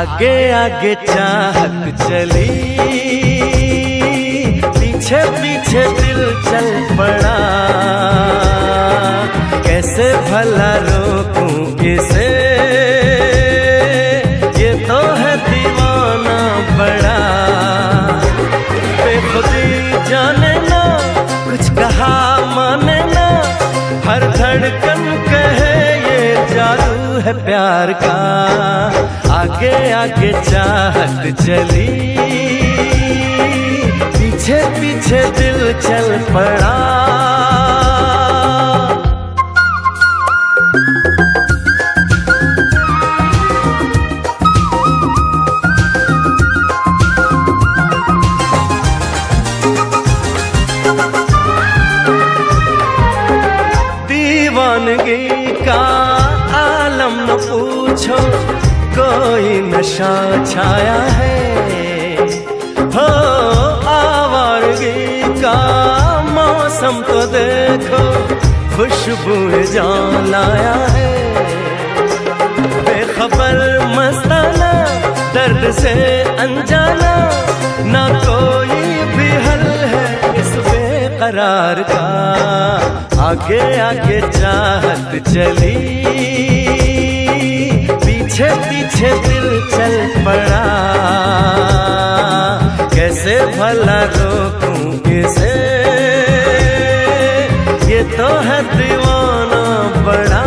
आगे आगे चाहत चली, पीछे पीछे दिल चल पड़ा। कैसे भला रोकूं इसे, ये तो है दीवाना बड़ा। बेखुदी जाने ना, कुछ कहा माने ना, हर धड़कन कहे ये जादू है प्यार का। आगे आगे चाहत चली, पीछे पीछे दिल चल पड़ा। दीवानगी का आलम न पूछो, कोई नशा छाया है। हो आवारगी का मौसम तो देखो, खुशबू जान लाया है। बेखबर मस्ताना, दर्द से अनजाना, ना कोई भी हल है इस बेकरार का। आगे आगे चाहत चली, पीछे पीछे दिल चल पड़ा। कैसे भला रोकूं इसे, ये तो है दीवाना बड़ा।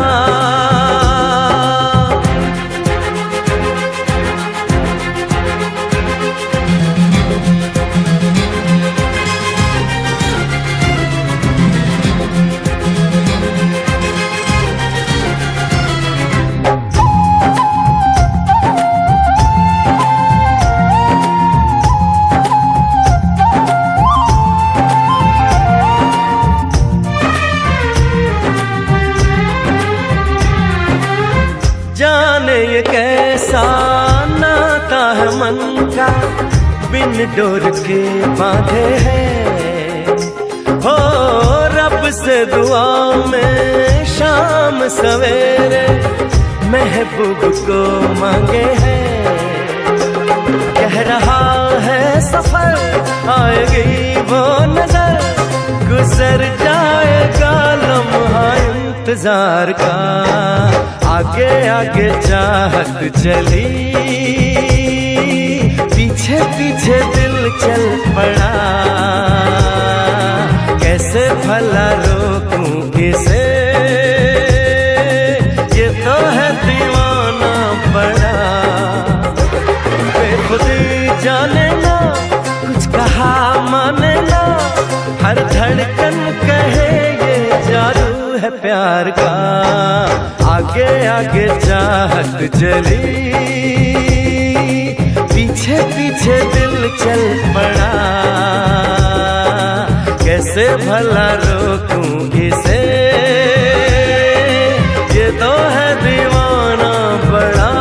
जाने ये कैसा नाता है मन का, बिन डोर के बांधे हैं। हो रब से दुआ में शाम सवेरे, महबूब को मांगे हैं। कह रहा है सफर, आएगी वो नजर, गुजर जाएगा लम्हा इंतजार का। आगे आगे चाहत चली, पीछे पीछे दिल चल पड़ा। कैसे भला रोकूं इसे, ये तो है दीवाना बड़ा। बेखुदी जाने ना, कुछ कहा माने ना, हर धड़कन कहे ये जादू है प्यार का। आगे आगे चाहत चली, पीछे पीछे दिल चल पड़ा। कैसे भला रोकूं इसे, ये तो है दीवाना बड़ा।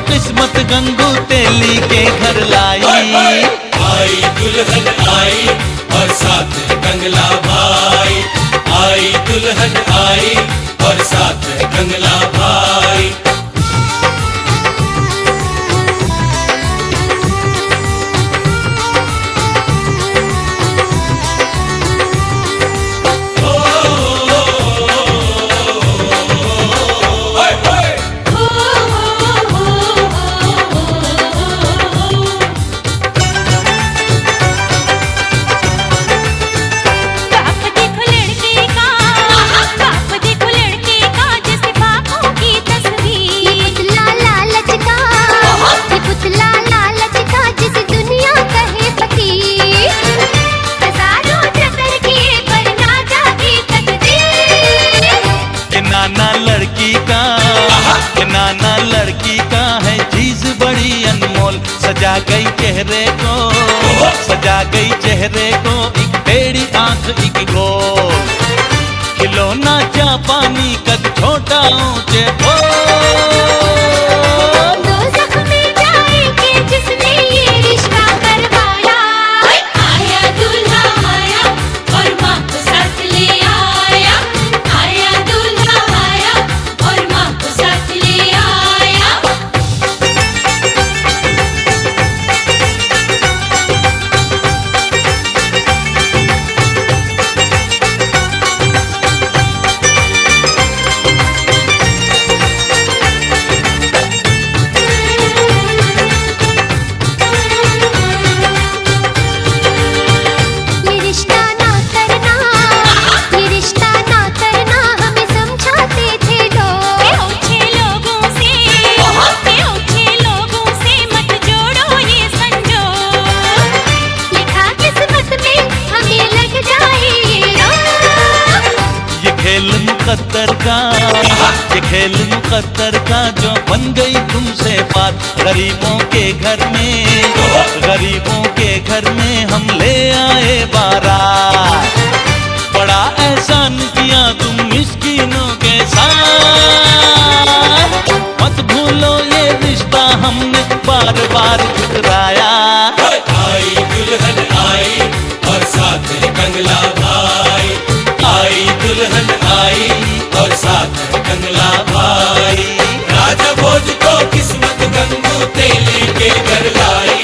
किस्मत गंगू तेली के घर लाई। आई दुल्हन आई और साथ कंगला भाई, आई दुल्हन आई और साथ कंगला भाई। नाना लड़की का है चीज बड़ी अनमोल, सजा गई चेहरे को, सजा गई चेहरे को एक टेढ़ी आंख एक गोल, खिलौना जापानी कद छोटा ऊंचे बोल। ये खेल मुकद्दर का जो बन गई तुमसे बात, गरीबों के घर में, गरीबों के घर में हम ले आए बारात। बड़ा एहसान किया तुम मिस्कीनों के साथ, मत भूलो ये रिश्ता हमने बार बार ठुकराया। आई दुल्हन आई और साथ कंगला भाई, आई दुल्हन आई और साथ कंगला भाई। राजा भोज को किस्मत गंगू तेली के घर लाई।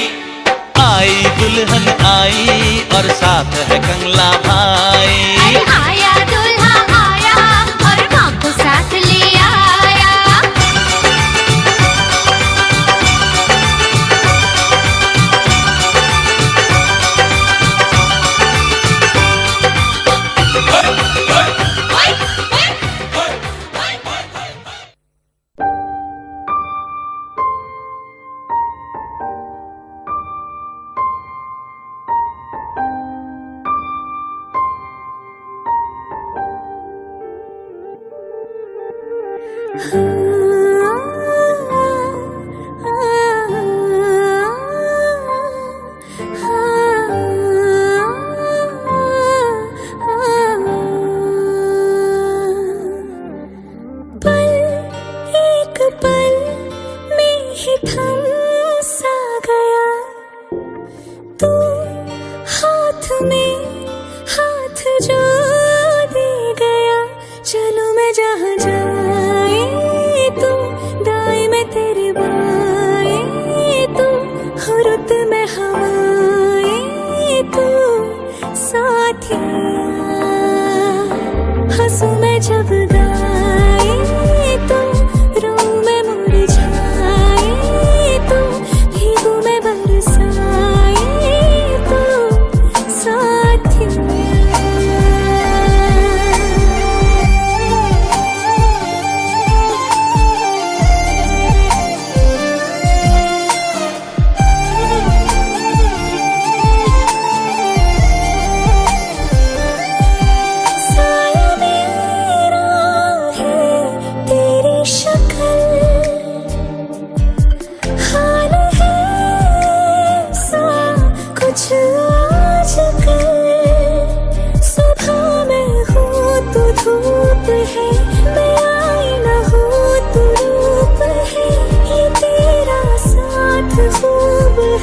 आई दुल्हन आई और साथ है कंगला भाई। आया दूल्हा आया और माँ को साथ ले आया।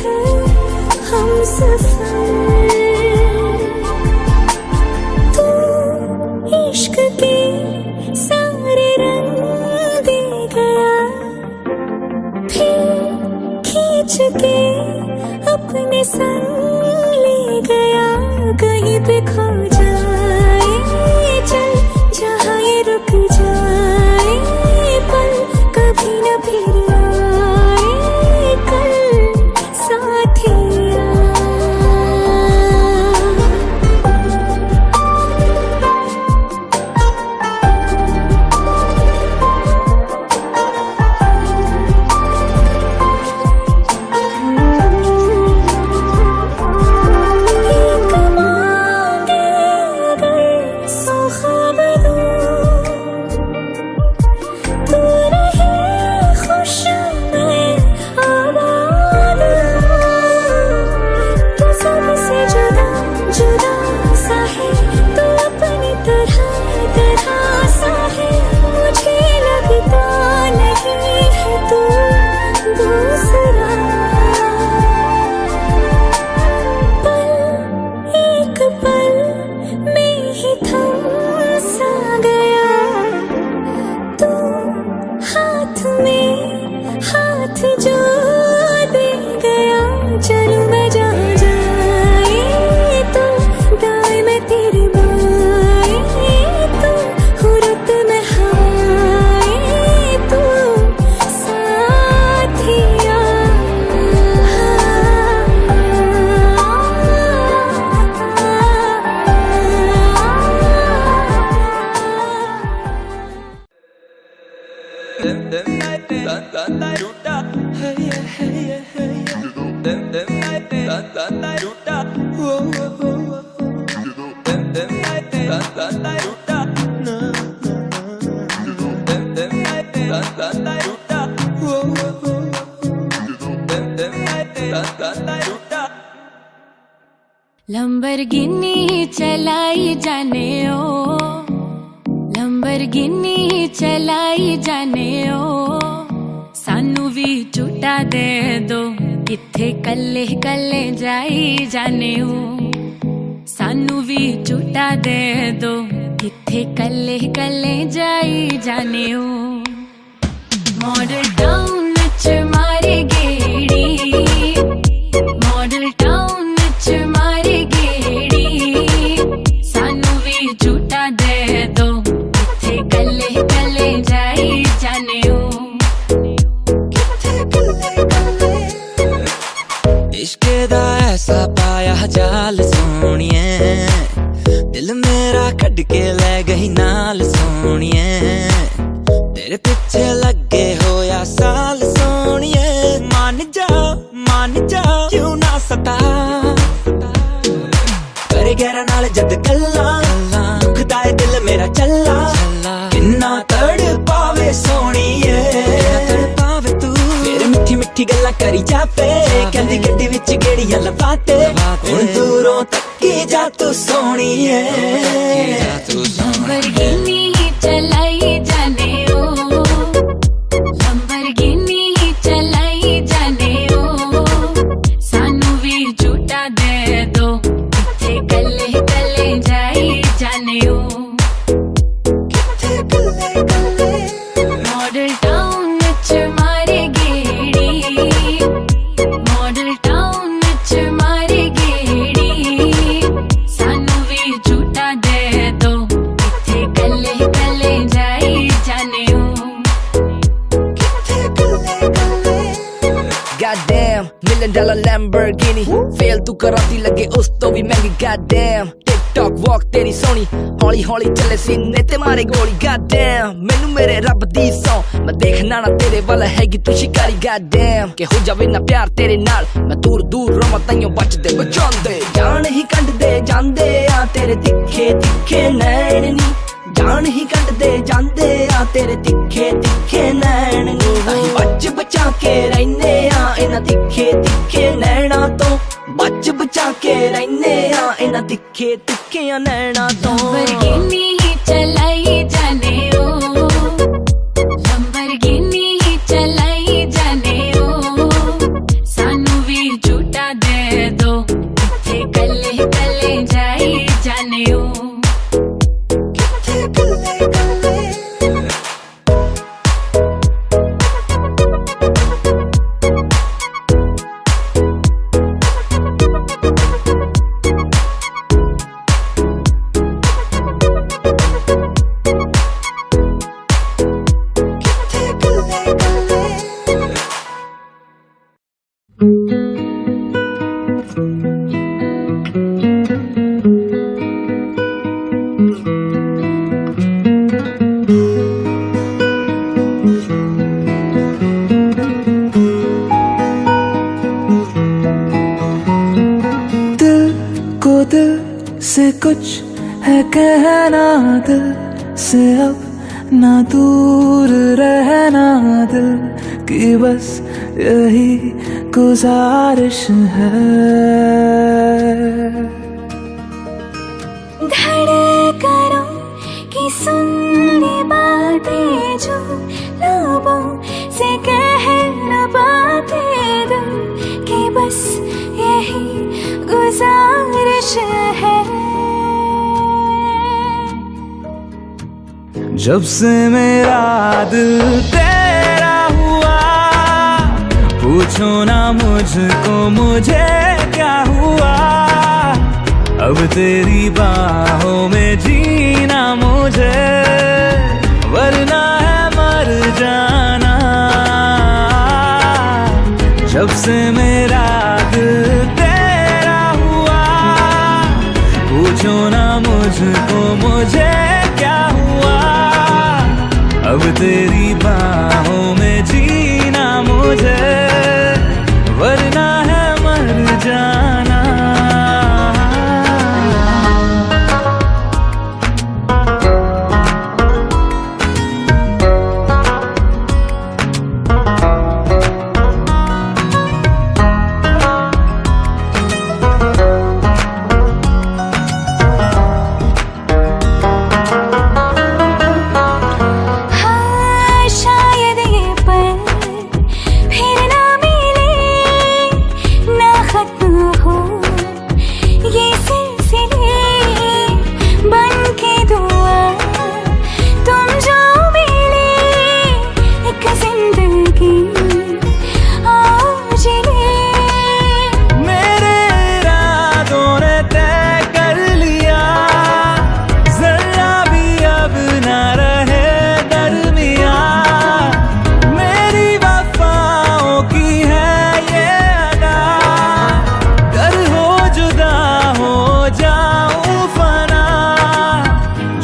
है हम सफर, तू इश्क के सारे रंग दे गया, फिर खींच के अपने संग ले गया। कहीं पे खो जाए चल जहाँ ये रुक जाए पल, कभी न फिर आए कल साथिया। एक मांगे अगर सौ ख्वाब दूं, तू रहे खुश मैं आबाद हूँ। तू सबसे जुदा जुदा सा है, तू अपनी तरह तरह सा है, मुझे लगता नहीं है तू दूसरा। पल एक पल में ही थम सा गया, तू हाथ में हाथ जो दे गया। चलूं मैं जहाँ जाए तो दाएं मैं तेरे बाएं, तू हुरत में हाय तू साथिया। लंबरगिनी चलाई जाने ओ, लंबरगिनी चलाई जाने ओ, सानू भी झूठा दे दो, किथे कल्ले कल्ले जाई जाने ओ। सानू भी झूठा दे दो, किथे कल्ले कल्ले जाई जाने ओ। मॉडल टाउन च मारे गेड़ी, मॉडल टाउन च मारे गेड़ी, सानू भी झूठा दे दो, किथे कल्ले कल्ले जाई जाने ओ। इश्क दा ऐसा पाया जाल सोनिए, दिल मेरा कट के ले गई नाल सोनिए, तेरे पीछे लगे होया साल सोनिए। मान जा क्यों ना सता, करे गहरा नाल जद गल्ला, दुखदा है दिल मेरा चला, किन्ना तड़ पावे सोनिए, पावे तू फिर मिठी मिठी गल्ला करी जावे, कहंदी गड्डी विच गेड़ियां लवाते, हुण दूरों तक्की जा तू सोनिए। लंबरगिनी चलाई जाने ओ, लंबरगिनी चलाई जाने ओ, सानू भी झूठा दे दो, किथे कल्ले कल्ले जाई जाने ओ। मॉडल टाउन च मारे गेड़ी, मॉडल टाउन च मारे गेड़ी, सानू भी झूठा दे दो, किथे कल्ले कल्ले जाई जाने ओ। Goddamn, $1 million Lamborghini, फेल तू कराती लगे उस तो भी महंगी। Goddamn, TikTok walk तेरी सोनी, हौली हौली चले सीने ते मारे गोली। Goddamn, मैनू मेरे रब दी सौ, मैं देखना ना तेरे वाला हैगी तू शिकारी। Goddamn, के हो जावे ना प्यार तेरे नाल, मैं दूर दूर रवां ताइयों बचदे बचांदे, जान ही कंडदे जांदे आ तेरे तिखे तिखे नैन नी, जान ही कंडदे जांदे आ तेरे तिखे तिखे नैन नी। अहीं बच बचा के रहने आ इन्हां तिखे तिखे नैना तो, बच बचा के रहने आ इन्हां तिखे तिखे नैना तो। लंबरगिनी चलाई जाने ओ, लंबरगिनी चलाई जाने ओ, सानू भी दिल को दिल से कुछ है कहना, दिल से अब ना दूर रहना, दिल की बस यही गुजारिश है। धड़कनों की सुननी बातें जो लबों से कह न पाते, दिल की बस यही गुजारिश है। जब से मेरा दिल तेरा हुआ, पूछो ना मुझको मुझे क्या हुआ। अब तेरी बाहों में जीना मुझे, वरना है मर जाना। जब से मेरा दिल तेरा हुआ, पूछो ना मुझको मुझे क्या हुआ। अब तेरी बाहों में जीना मुझे, वरना है मर जाना।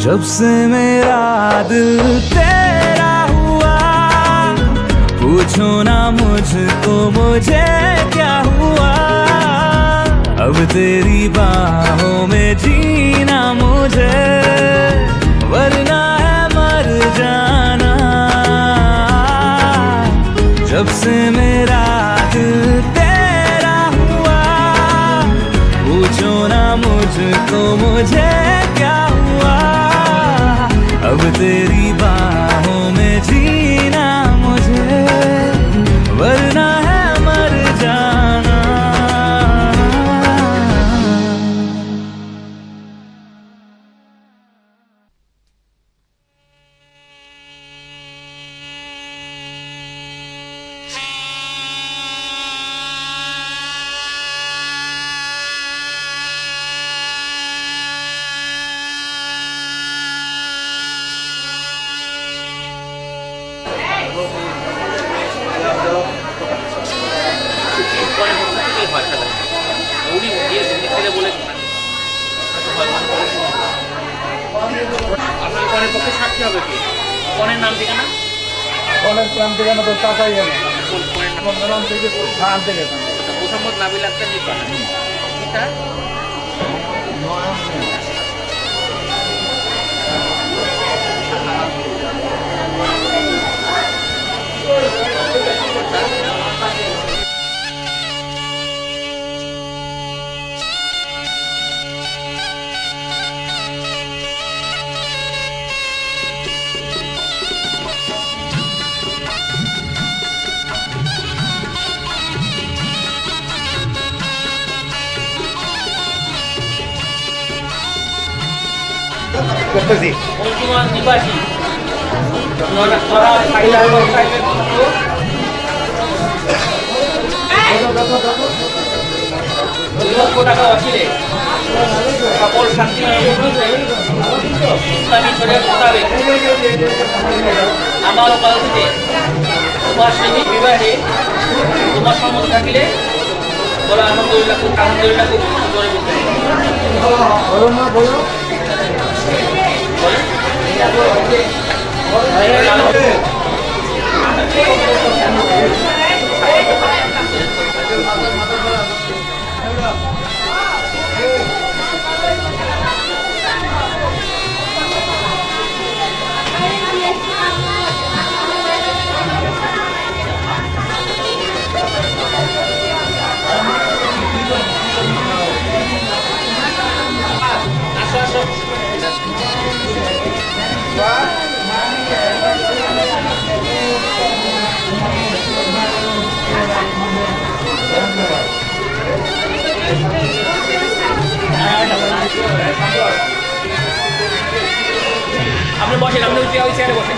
जब से मेरा दिल तेरा हुआ, पूछो ना मुझको मुझे क्या हुआ। अब तेरी बाहों में जीना मुझे, वरना है मर जाना। जब से मेरा दिल तेरा हुआ, पूछो ना मुझको मुझे क्या हुआ। अब तेरी बाहों में जीना मुझे, वरना है मर जाना। আপনার পক্ষে সাক্ষী হবে কি? কনের নাম ঠিকানা? কনের নাম ঠিকানা তো চাচাই জানে। কনের নাম থেকে খান থেকে মোহাম্মদ নাবিল আক্তার নিপান। পিতা করতেছি বর্তমান নিবাসী টাকা অচিরে সকল শান্তি ইসলামী শরীয়ত মোতাবেক আমার পদ্ধতিতে তোমার সঙ্গে বিবাহে তোমার সম্মত থাকিলে বলো আলহামদুলিল্লাহ খুব জোরে বলতে আপনি বসেন, আপনি ওই চেয়ারে বসেন।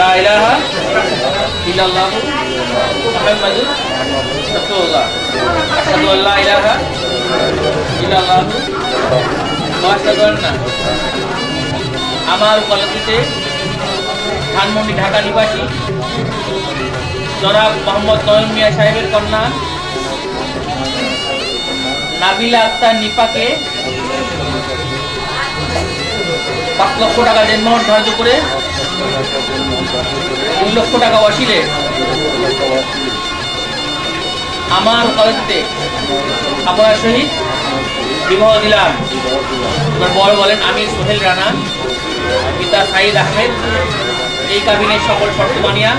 লা ইলাহা ইল্লাল্লাহ মুহাম্মাদুর রাসূলুল্লাহ আশহাদু আল্লা ইলাহা ইল্লাল্লাহ ওয়া আশহাদু আন্না আমার কলেজে ধানমন্ডি ঢাকা নিবাসী জনাব মোহাম্মদ নয়ন মিয়া সাহেবের কন্যা নাবিলা আক্তার নিপাকে 5 লক্ষ টাকা দেনমোহর ধার্য করে 2 লক্ষ টাকা ওয়াসিলে আমার কলেজে আপনার সহিত বিবাহ দিলাম। এবার বড় বলেন আমি সোহেল রানা পিতা সাইদ আহমেদ এই কাবিনের সকল শর্ত মানিয়া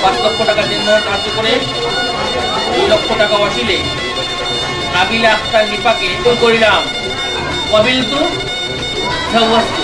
5 লক্ষ টাকা দেনমোহর ধার্য করে 2 লক্ষ টাকা ওয়াসিলে নাবিলা আক্তার নিপাকে করিলাম। কবিলতু জাওয়াজতু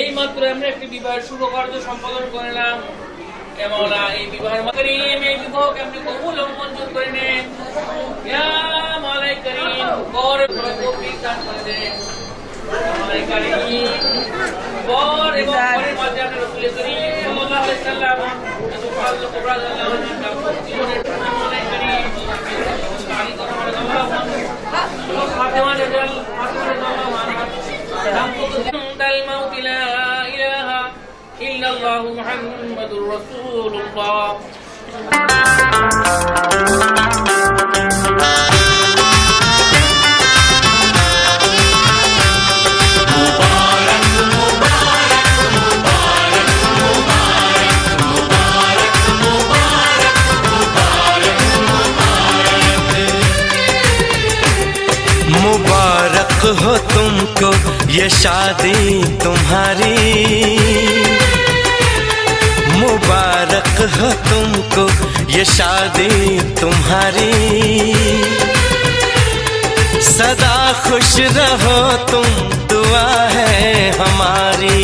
এই মাত্র আমরা একটি বিবাহের শুভ কার্য সম্পাদন করলাম। এ মাওলা এই বিবাহের করিম এই বিবাহকে আপনি কবুল ও মঞ্জুর করে নেন। ইয়া মাওলাই করিম বর তৌফিক দান করে দেন। মাওলাই করিম বর এবং বরের মাঝে আপনি রাসূল করিম সাল্লাল্লাহু আলাইহি সাল্লাম এত ভালো কুবরা আল্লাহ জীবনের মাওলাই করিম আলী করমান আল্লাহ ফাতেমা জাল ফাতেমা আল্লাহ দাল মাউত লা ইলাহা ইল্লাল্লাহ মুহাম্মাদুর রাসূলুল্লাহ। मुबारक हो तुमको ये शादी तुम्हारी, मुबारक हो तुमको ये शादी तुम्हारी, सदा खुश रहो तुम दुआ है हमारी,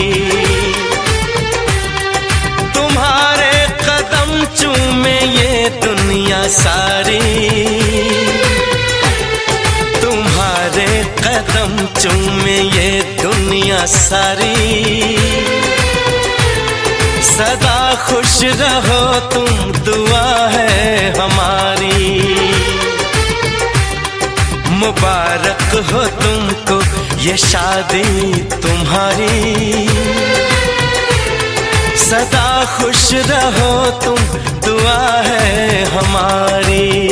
तुम्हारे कदम चूमे ये दुनिया सारी, तुम्हारे कदम चूमे ये दुनिया सारी, सदा खुश रहो तुम, दुआ है हमारी। मुबारक हो तुमको ये शादी तुम्हारी। सदा खुश रहो तुम, दुआ है हमारी।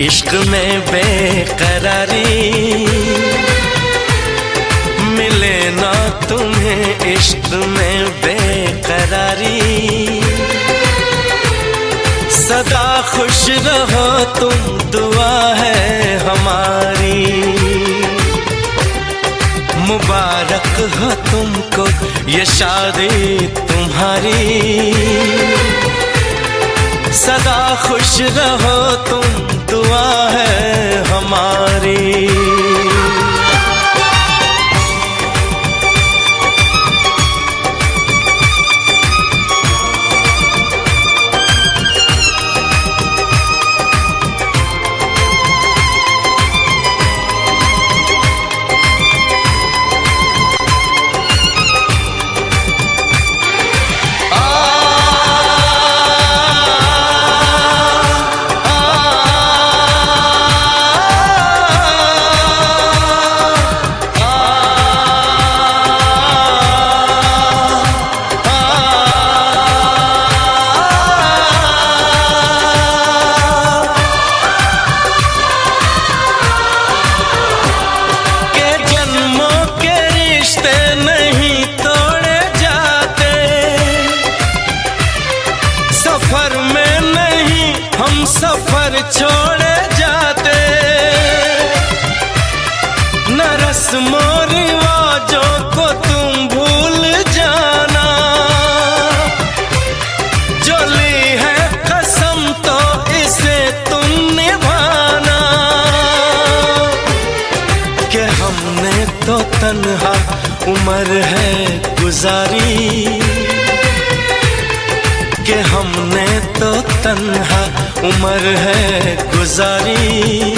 इश्क में बेकरारी मिले ना तुम्हें, इश्क में बेकरारी। सदा खुश रहो तुम, दुआ है हमारी। मुबारक हो तुमको ये शादी तुम्हारी। सदा खुश रहो तुम, दुआ है हमारी। सफर छोड़े जाते, न रस्मों रिवाजों को तुम भूल जाना। जो ली है कसम तो इसे तुम निभाना। कि हमने तो तन्हा उम्र है गुजारी। कि हमने तो तन्हा उम्र है गुजारी।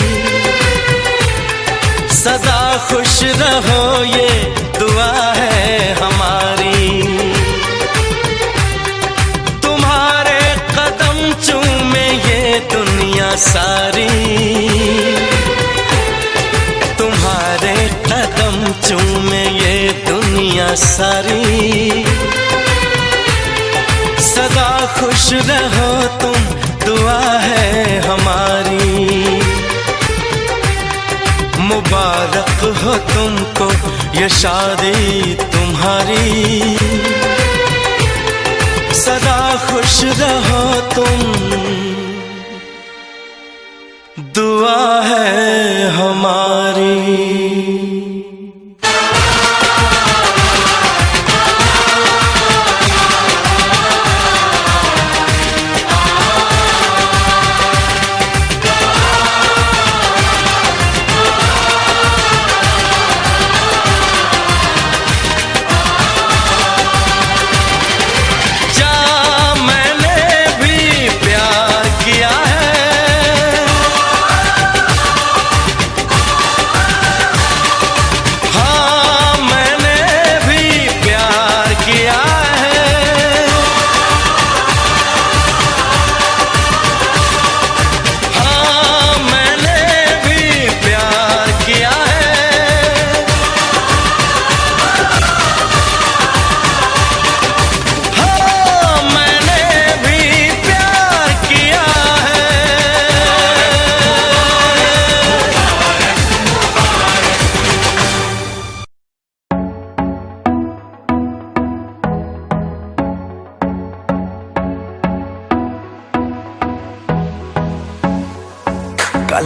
सदा खुश रहो ये दुआ है हमारी। तुम्हारे कदम चूमे ये दुनिया सारी। तुम्हारे कदम चूमे ये दुनिया सारी। सदा खुश रहो तुम, दुआ है हमारी। मुबारक हो तुमको ये शादी तुम्हारी। सदा खुश रहो तुम, दुआ है हमारी।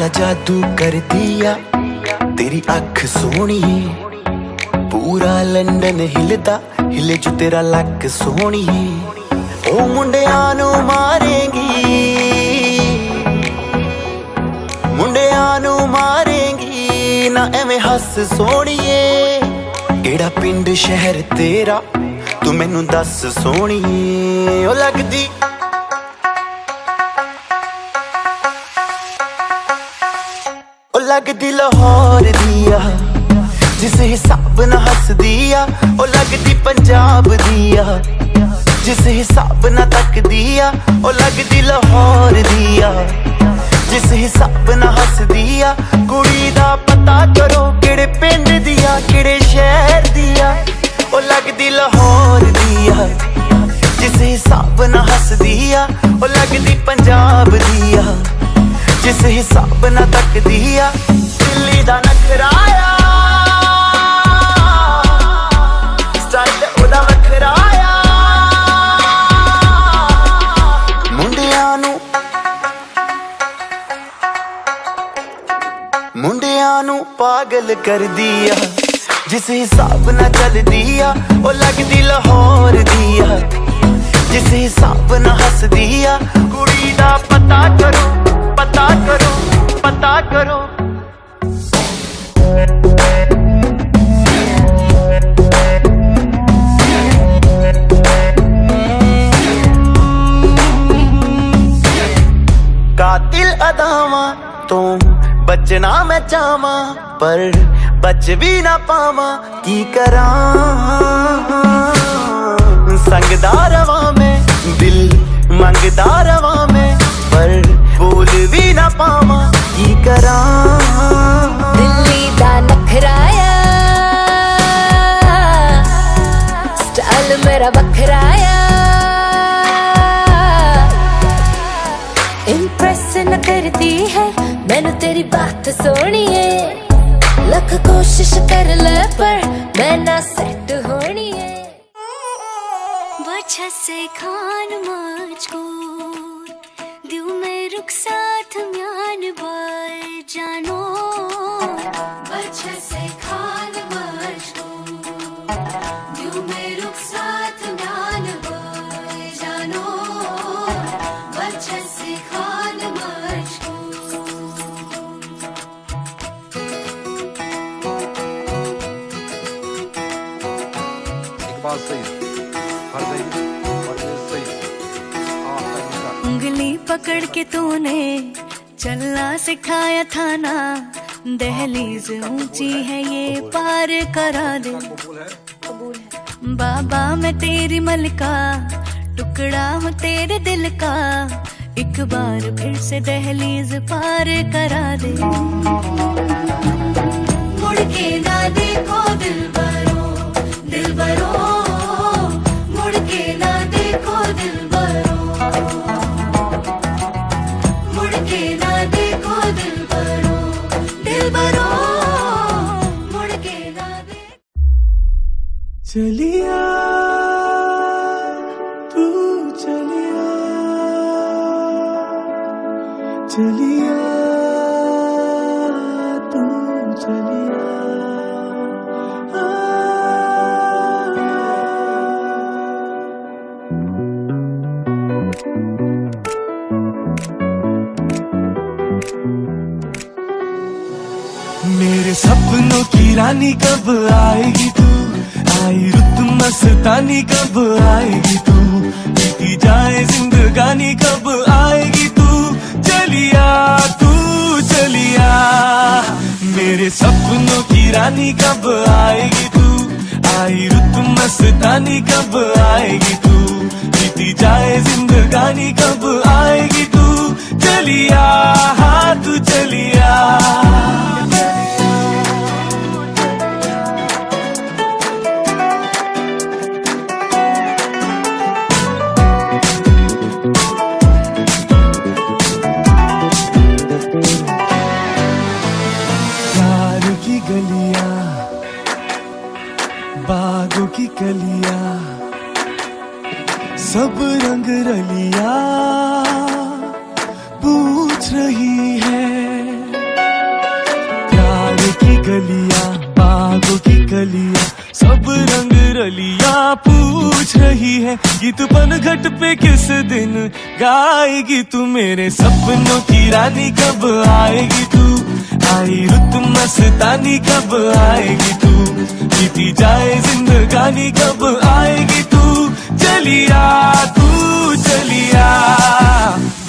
काला जादू कर दिया तेरी अख सोनी, पूरा लंडन हिलदा हिले जो तेरा लक सोनी। ओ मुंडियां नू मारेंगी, मुंडियां नू मारेंगी ना एवें हस सोनिए। केड़ा पिंड शहर तेरा तू मैनू दस सोनिए। ओ लगदी लगदी लाहौर दिया जिस हिसाब ना हस दिया। ओ लगदी पंजाब दिया जिस हिसाब ना तक दिया। ओ लगदी लाहौर दिया जिस हिसाब ना हस दिया। कुड़ी दा पता करो केड़े पिंड दिया केड़े शहर दिया। ओ लगदी लाहौर दिया जिस हिसाब ना हस दिया। ओ लगदी पंजाब दिया जिस हिसाब ना तक दिया। दिल्ली दा नखराया स्टाइल ओदा वखराया। मुंडियां नू पागल कर दिया जिस हिसाब ना चल दिया। ओ लगदी लाहौर दिया जिस हिसाब ना हस दिया। कुड़ी दा पता करो पता करो पता करो। कातिल अदावां तो बचना मैं चाहवां पर बच भी ना पावां की करां। संगदा रवां मैं दिल मंगदा रवां मैं पर बोल भी ना पावां की करां। दिल्ली दा नखराया स्टाइल मेरा बखराया। इम्प्रेस न करती है मैनू तेरी बात सोनी है। लख कोशिश कर ले पर मैं ना सेट होनी है। बच्चा से खान मुझको दिल में रुक साथ म्यान बाय जानो। बच्चा से खान मुझको दिल में रुक साथ म्यान बाय जानो। बच्चा से खान मुझको। इकबाल सही उंगली पकड़ के तूने चलना सिखाया था ना। दहलीज ऊंची है ये पार करा दे। बाबा मैं तेरी मलिका टुकड़ा हूँ तेरे दिल का। एक बार फिर से दहलीज पार करा दे। मुड़ के ना देखो दिलबरो दिलबरो। मुड़ के ना देखो दिलबरो। मुड़ के ना देखो दिलबरो दिलबरो। मुड़ के ना चलिया तू चलिया चलिया तू चलिया। मेरे सपनों की रानी कब आएगी तू। आई रुत मस्तानी कब आएगी तू। बीती जाए जिंदगानी कब आएगी तू। चलिया तू चलिया मेरे सपनों की रानी कब आएगी तू। आई रुत मस्तानी कब आएगी तू। बीती जाए जिंदगानी कब आएगी तू। चलिया हाँ तू चलिया। गलियां बागों की कलियां सब रंग रलियां पूछ रही है गलियां बागों की कलियां सब रंग रलियां पूछ रही है गीत पनघट पे किस दिन गाएगी तू। मेरे सपनों की रानी कब आएगी तू, आई रुत मस्तानी कब आएगी तू, बीती जाए जिंदगानी कब आएगी तू। चलिया तू चलिया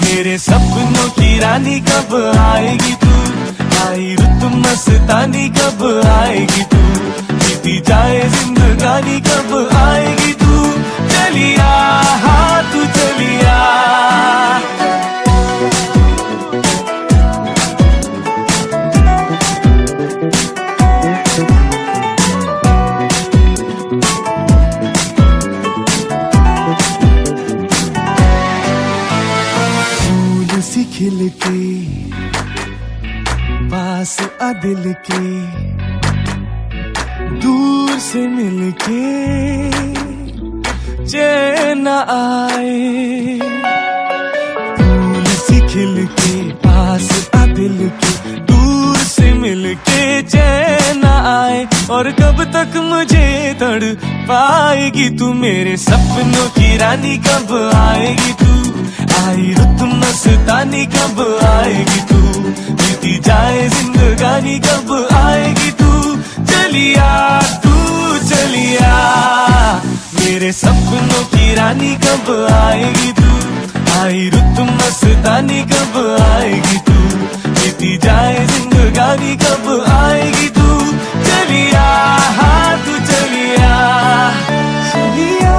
मेरे सपनों की रानी कब आएगी तू, आई रुत मस्तानी कब आएगी तू, बीती जाए जिंदगानी कब आएगी तू। चलिया हाँ तू चलिया। फूल सी खिल के पास आ दिल के, दूर से मिलके चैन आए। फूल सी खिल के पास आ दिल के, दूर से मिलके चैन आए। और कब तक मुझे तड़ पाएगी तू, मेरे सपनों की रानी कब आएगी तू, आई रुत मस्तानी कब आएगी तू, बीती जाए जिंदगानी कब आएगी तू। चलिया तू चलिया मेरे सपनों की रानी कब आएगी तू, आई रुत मस्तानी कब आएगी तू, बीती जाए जिंदगानी कब आएगी तू। चलिया हाँ तू चलिया चलिया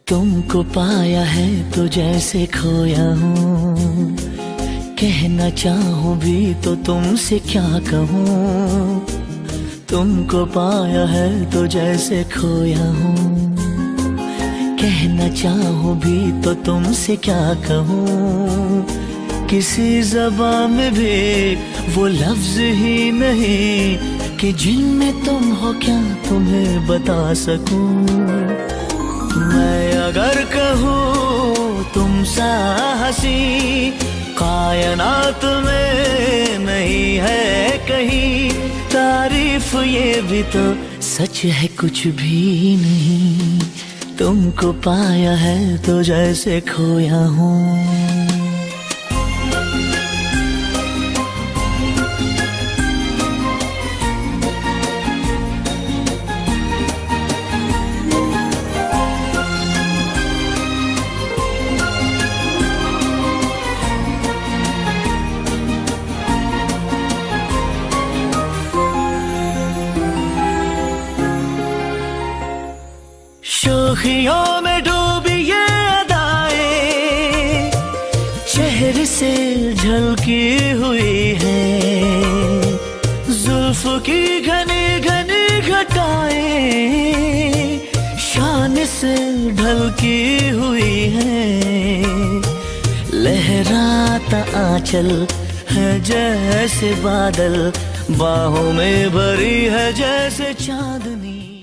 तुमको पाया है तो जैसे खोया हूँ, कहना चाहूँ भी तो तुमसे क्या कहूँ। तुमको पाया है तो जैसे खोया हूँ, कहना चाहूँ भी तो तुमसे क्या कहूँ। किसी ज़बान में भी वो लफ्ज़ ही नहीं कि जिनमें तुम हो क्या तुम्हें बता सकूँ। मैं अगर कहूँ तुम सा हंसी कायनात में नहीं है कहीं, तारीफ ये भी तो सच है कुछ भी नहीं। तुमको पाया है तो जैसे खोया हूँ। शोखियों में डूबी ये अदाएं चेहरे से झलकी हुई है, जुल्फ की घनी घनी घटाएं शान से ढलकी हुई है। लहराता आंचल है जैसे बादल, बाहों में भरी है जैसे चांदनी।